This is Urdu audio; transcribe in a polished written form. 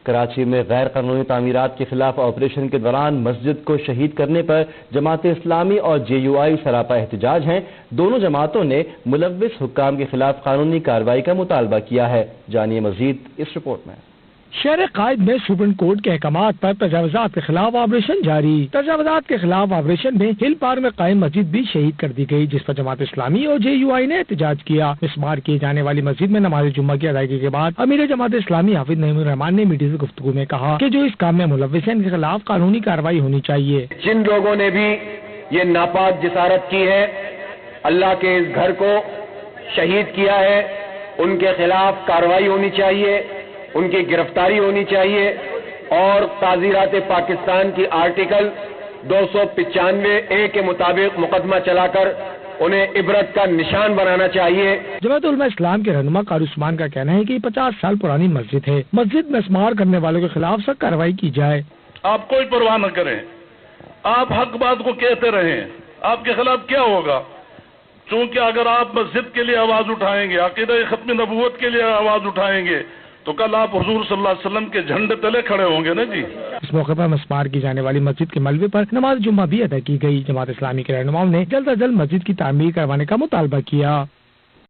کراچی میں غیر قانونی تعمیرات کے خلاف آپریشن کے دوران مسجد کو شہید کرنے پر جماعت اسلامی اور JUI سراپا احتجاج ہیں۔ دونوں جماعتوں نے ملوث حکام کے خلاف قانونی کارروائی کا مطالبہ کیا ہے۔ جانیے مزید اس رپورٹ میں۔ شہر قائد میں سپریم کورٹ کے احکامات پر تجاوزات کے خلاف آپریشن جاری۔ تجاوزات کے خلاف آپریشن میں ہل پار میں قائم مسجد بھی شہید کر دی گئی، جس پر جماعت اسلامی اور JUI نے احتجاج کیا۔ مسمار کیے جانے والی مسجد میں نماز جمعہ کی ادائیگی کے بعد امیر جماعت اسلامی حافظ نعیم الرحمان نے میڈیا سے گفتگو میں کہا کہ جو اس کام میں ملوث ہیں ان کے خلاف قانونی کارروائی ہونی چاہیے۔ جن لوگوں نے بھی یہ ناپاک جسارت کی ہے، اللہ کے اس گھر کو شہید کیا ہے، ان کے خلاف کارروائی ہونی چاہیے، ان کی گرفتاری ہونی چاہیے اور تعزیرات پاکستان کی آرٹیکل 295A کے مطابق مقدمہ چلا کر انہیں عبرت کا نشان بنانا چاہیے۔ جماعت علماء اسلام کے رہنما قاری عثمان کا کہنا ہے کہ 50 سال پرانی مسجد ہے، مسجد میں مسمار کرنے والوں کے خلاف سخت کارروائی کی جائے۔ آپ کوئی پرواہ نہ کریں، آپ حق بات کو کہتے رہیں، آپ کے خلاف کیا ہوگا؟ چونکہ اگر آپ مسجد کے لیے آواز اٹھائیں گے، عقیدہ ختم نبوت کے لیے آواز اٹھائیں گے تو کل آپ حضور صلی اللہ علیہ وسلم کے جھنڈے تلے کھڑے ہوں گے نا جی۔ اس موقع پر مسمار کی جانے والی مسجد کے ملبے پر نماز جمعہ بھی ادا کی گئی۔ جماعت اسلامی کے رہنماؤں نے جلد از جلد مسجد کی تعمیر کروانے کا مطالبہ کیا۔